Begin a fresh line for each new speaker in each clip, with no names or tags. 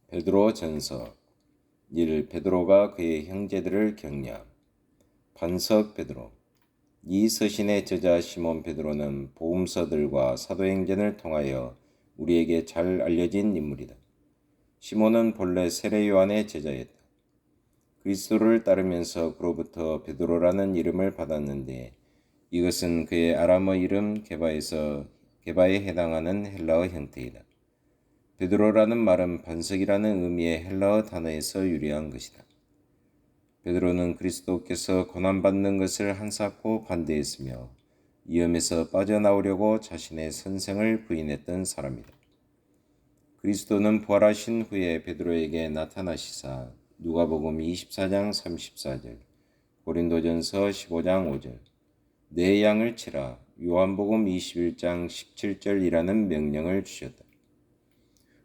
베드로전서 1. 베드로가 그의 형제들을 격려. 반석 베드로. 이 서신의 저자 시몬 베드로는 복음서들과 사도행전을 통하여 우리에게 잘 알려진 인물이다. 시몬은 본래 세례 요한의 제자였다. 그리스도를 따르면서 그로부터 베드로라는 이름을 받았는데 이것은 그의 아람어 이름 게바에 해당하는 헬라어 형태이다. 베드로라는 말은 반석이라는 의미의 헬라어 단어에서 유래한 것이다. 베드로는 그리스도께서 고난받는 것을 한사코 반대했으며 위험에서 빠져나오려고 자신의 선생을 부인했던 사람이다. 그리스도는 부활하신 후에 베드로에게 나타나시사 누가복음 24장 34절, 고린도전서 15장 5절, 내 양을 치라, 요한복음 21장 17절이라는 명령을 주셨다.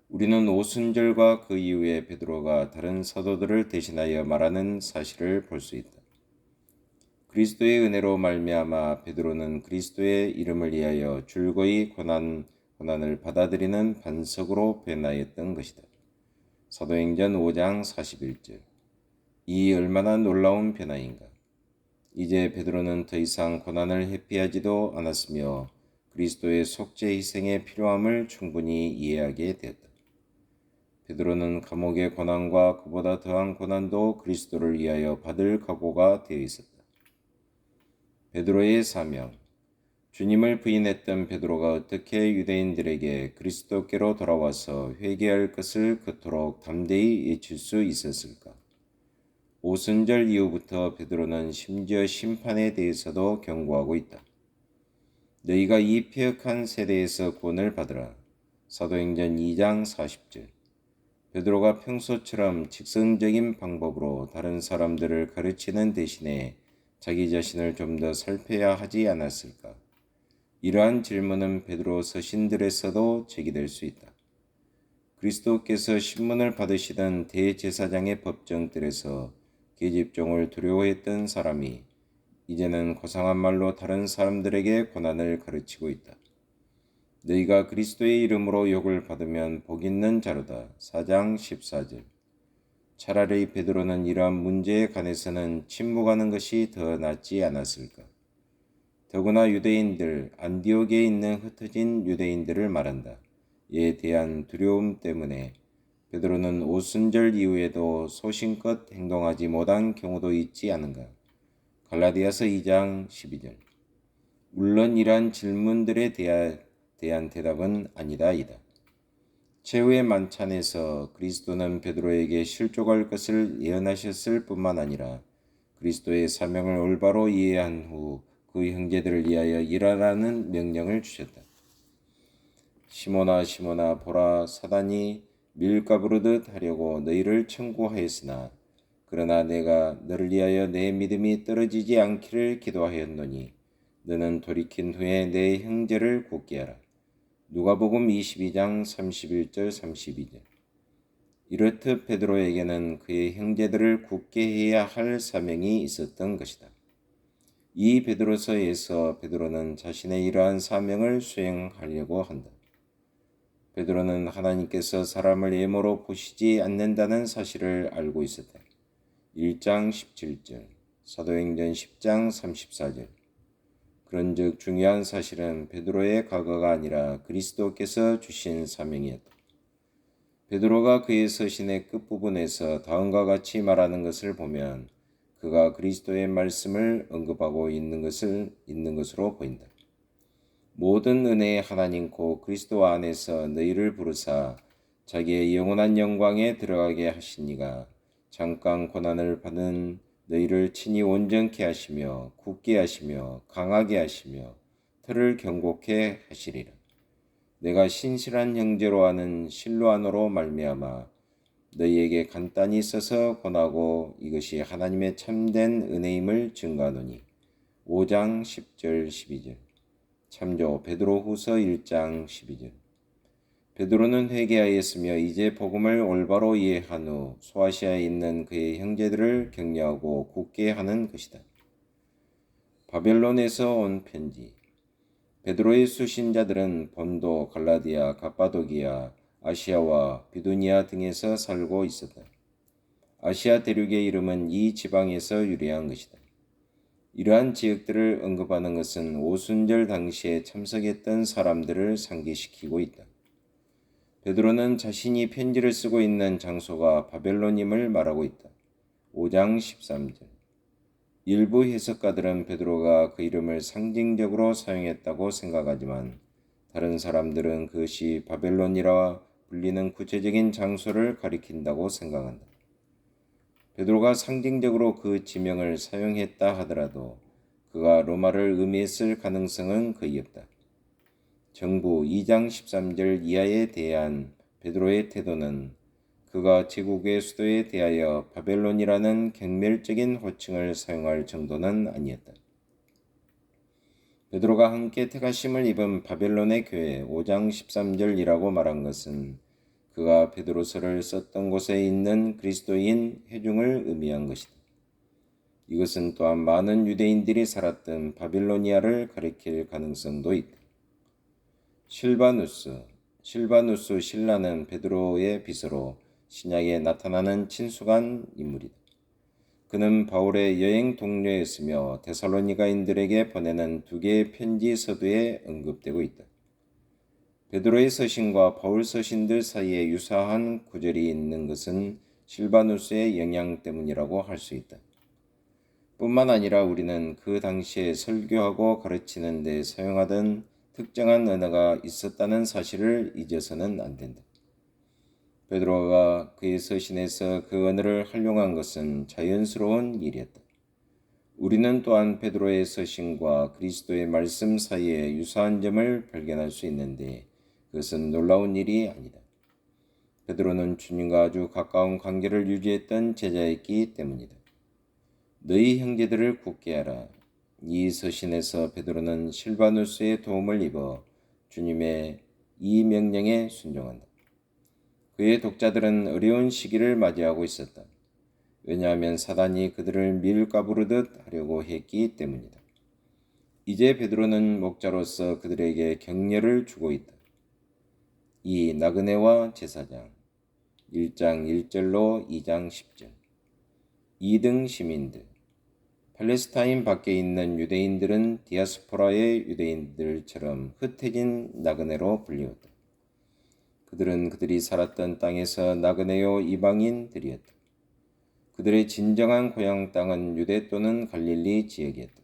우리는 오순절과 그 이후에 베드로가 다른 사도들을 대신하여 말하는 사실을 볼 수 있다. 그리스도의 은혜로 말미암아 베드로는 그리스도의 이름을 위하여 줄거이 고난을 받아들이는 반석으로 변화했던 것이다. 사도행전 5장 41절. 이 얼마나 놀라운 변화인가. 이제 베드로는 더 이상 고난을 회피하지도 않았으며 그리스도의 속죄 희생의 필요함을 충분히 이해하게 되었다. 베드로는 감옥의 고난과 그보다 더한 고난도 그리스도를 위하여 받을 각오가 되어 있었다. 베드로의 사명. 주님을 부인했던 베드로가 어떻게 유대인들에게 그리스도께로 돌아와서 회개할 것을 그토록 담대히 외칠 수 있었을까? 오순절 이후부터 베드로는 심지어 심판에 대해서도 경고하고 있다. 너희가 이 폐역한 세대에서 구원을 받으라. 사도행전 2장 40절. 베드로가 평소처럼 직선적인 방법으로 다른 사람들을 가르치는 대신에 자기 자신을 좀 더 살펴야 하지 않았을까? 이러한 질문은 베드로 서신들에서도 제기될 수 있다. 그리스도께서 신문을 받으시던 대제사장의 법정들에서 계집종을 두려워했던 사람이 이제는 고상한 말로 다른 사람들에게 고난을 가르치고 있다. 너희가 그리스도의 이름으로 욕을 받으면 복 있는 자로다. 4장 14절. 차라리 베드로는 이러한 문제에 관해서는 침묵하는 것이 더 낫지 않았을까? 더구나 유대인들, 안디옥에 있는 흩어진 유대인들을 말한다. 이에 대한 두려움 때문에 베드로는 오순절 이후에도 소신껏 행동하지 못한 경우도 있지 않은가? 갈라디아서 2장 12절. 물론 이러한 질문들에 대한 대답은 아니다이다. 최후의 만찬에서 그리스도는 베드로에게 실족할 것을 예언하셨을 뿐만 아니라 그리스도의 사명을 올바로 이해한 후 그 형제들을 위하여 일하라는 명령을 주셨다. 시몬아 시몬아 보라 사단이 밀가부르듯 하려고 너희를 청구하였으나 그러나 내가 너를 위하여 내 믿음이 떨어지지 않기를 기도하였노니 너는 돌이킨 후에 내 형제를 굳게 하라. 누가복음 22장 31절 32절. 이렇듯 베드로에게는 그의 형제들을 굳게 해야 할 사명이 있었던 것이다. 이 베드로서에서 베드로는 자신의 이러한 사명을 수행하려고 한다. 베드로는 하나님께서 사람을 외모로 보시지 않는다는 사실을 알고 있었다. 1장 17절, 사도행전 10장 34절. 그런즉 중요한 사실은 베드로의 과거가 아니라 그리스도께서 주신 사명이었다. 베드로가 그의 서신의 끝부분에서 다음과 같이 말하는 것을 보면 그가 그리스도의 말씀을 언급하고 있는 것으로 보인다. 모든 은혜의 하나님 곧 그리스도 안에서 너희를 부르사 자기의 영원한 영광에 들어가게 하시니가 잠깐 고난을 받은 너희를 친히 온전케 하시며 굳게 하시며 강하게 하시며 털을 견고케 하시리라. 내가 신실한 형제로 하는 실로아노로 말미암아 너희에게 간단히 써서 권하고 이것이 하나님의 참된 은혜임을 증거하노니 5장 10절 12절. 참조 베드로후서 1장 12절. 베드로는 회개하였으며 이제 복음을 올바로 이해한 후 소아시아에 있는 그의 형제들을 격려하고 굳게 하는 것이다. 바벨론에서 온 편지. 베드로의 수신자들은 본도, 갈라디아, 갑바도기아, 아시아와 비두니아 등에서 살고 있었다. 아시아 대륙의 이름은 이 지방에서 유래한 것이다. 이러한 지역들을 언급하는 것은 오순절 당시에 참석했던 사람들을 상기시키고 있다. 베드로는 자신이 편지를 쓰고 있는 장소가 바벨론임을 말하고 있다. 5장 13절. 일부 해석가들은 베드로가 그 이름을 상징적으로 사용했다고 생각하지만 다른 사람들은 그것이 바벨론이라 불리는 구체적인 장소를 가리킨다고 생각한다. 베드로가 상징적으로 그 지명을 사용했다 하더라도 그가 로마를 의미했을 가능성은 거의 없다. 정부 2장 13절 이하에 대한 베드로의 태도는 그가 제국의 수도에 대하여 바벨론이라는 경멸적인 호칭을 사용할 정도는 아니었다. 베드로가 함께 택하심을 입은 바벨론의 교회 5장 13절이라고 말한 것은 그가 베드로서를 썼던 곳에 있는 그리스도인 회중을 의미한 것이다. 이것은 또한 많은 유대인들이 살았던 바빌로니아를 가리킬 가능성도 있다. 실바누스 신라는 베드로의 비서로 신약에 나타나는 친숙한 인물이다. 그는 바울의 여행 동료였으며 데살로니가인들에게 보내는 2개의 편지 서두에 언급되고 있다. 베드로의 서신과 바울 서신들 사이에 유사한 구절이 있는 것은 실바누스의 영향 때문이라고 할 수 있다. 뿐만 아니라 우리는 그 당시에 설교하고 가르치는 데 사용하던 특정한 언어가 있었다는 사실을 잊어서는 안 된다. 베드로가 그의 서신에서 그 언어를 활용한 것은 자연스러운 일이었다. 우리는 또한 베드로의 서신과 그리스도의 말씀 사이에 유사한 점을 발견할 수 있는데 그것은 놀라운 일이 아니다. 베드로는 주님과 아주 가까운 관계를 유지했던 제자였기 때문이다. 너희 형제들을 굳게 하라. 이 서신에서 베드로는 실바누스의 도움을 입어 주님의 이 명령에 순종한다. 그의 독자들은 어려운 시기를 맞이하고 있었다. 왜냐하면 사단이 그들을 밀가부르듯 하려고 했기 때문이다. 이제 베드로는 목자로서 그들에게 격려를 주고 있다. 이 나그네와 제사장 1장 1절로 2장 10절 2등 시민들 팔레스타인 밖에 있는 유대인들은 디아스포라의 유대인들처럼 흩어진 나그네로 불리웠다. 그들은 그들이 살았던 땅에서 나그네요 이방인들이었다. 그들의 진정한 고향 땅은 유대 또는 갈릴리 지역이었다.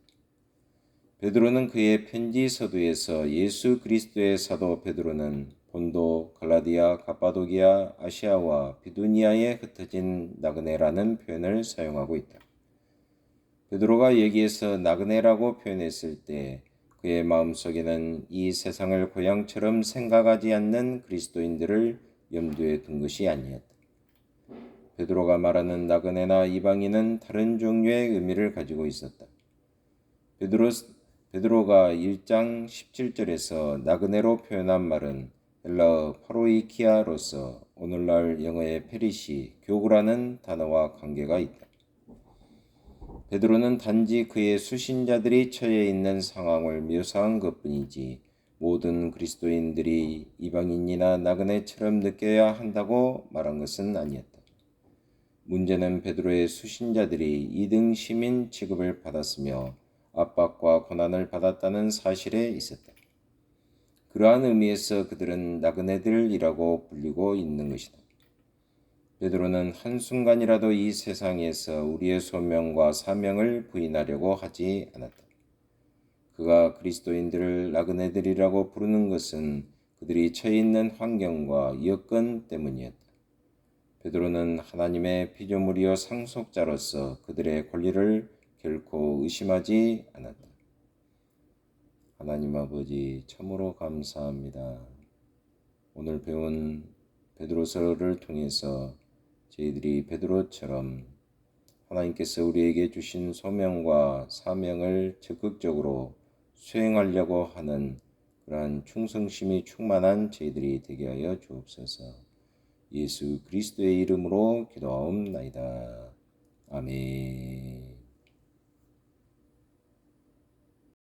베드로는 그의 편지 서두에서 예수 그리스도의 사도 베드로는 본도, 갈라디아, 갑바도기아, 아시아와 비두니아에 흩어진 나그네라는 표현을 사용하고 있다. 베드로가 여기에서 나그네라고 표현했을 때 그의 마음속에는 이 세상을 고향처럼 생각하지 않는 그리스도인들을 염두에 둔 것이 아니었다. 베드로가 말하는 나그네나 이방인은 다른 종류의 의미를 가지고 있었다. 베드로가 1장 17절에서 나그네로 표현한 말은 헬라어 파로이키아로서 오늘날 영어의 페리시, 교구라는 단어와 관계가 있다. 베드로는 단지 그의 수신자들이 처해 있는 상황을 묘사한 것뿐이지 모든 그리스도인들이 이방인이나 나그네처럼 느껴야 한다고 말한 것은 아니었다. 문제는 베드로의 수신자들이 2등 시민 취급을 받았으며 압박과 고난을 받았다는 사실에 있었다. 그러한 의미에서 그들은 나그네들이라고 불리고 있는 것이다. 베드로는 한순간이라도 이 세상에서 우리의 소명과 사명을 부인하려고 하지 않았다. 그가 그리스도인들을 나그네들이라고 부르는 것은 그들이 처해 있는 환경과 여건 때문이었다. 베드로는 하나님의 피조물이요 상속자로서 그들의 권리를 결코 의심하지 않았다. 하나님 아버지 참으로 감사합니다. 오늘 배운 베드로서를 통해서 저희들이 베드로처럼 하나님께서 우리에게 주신 소명과 사명을 적극적으로 수행하려고 하는 그러한 충성심이 충만한 저희들이 되게 하여 주옵소서. 예수 그리스도의 이름으로 기도하옵나이다. 아멘.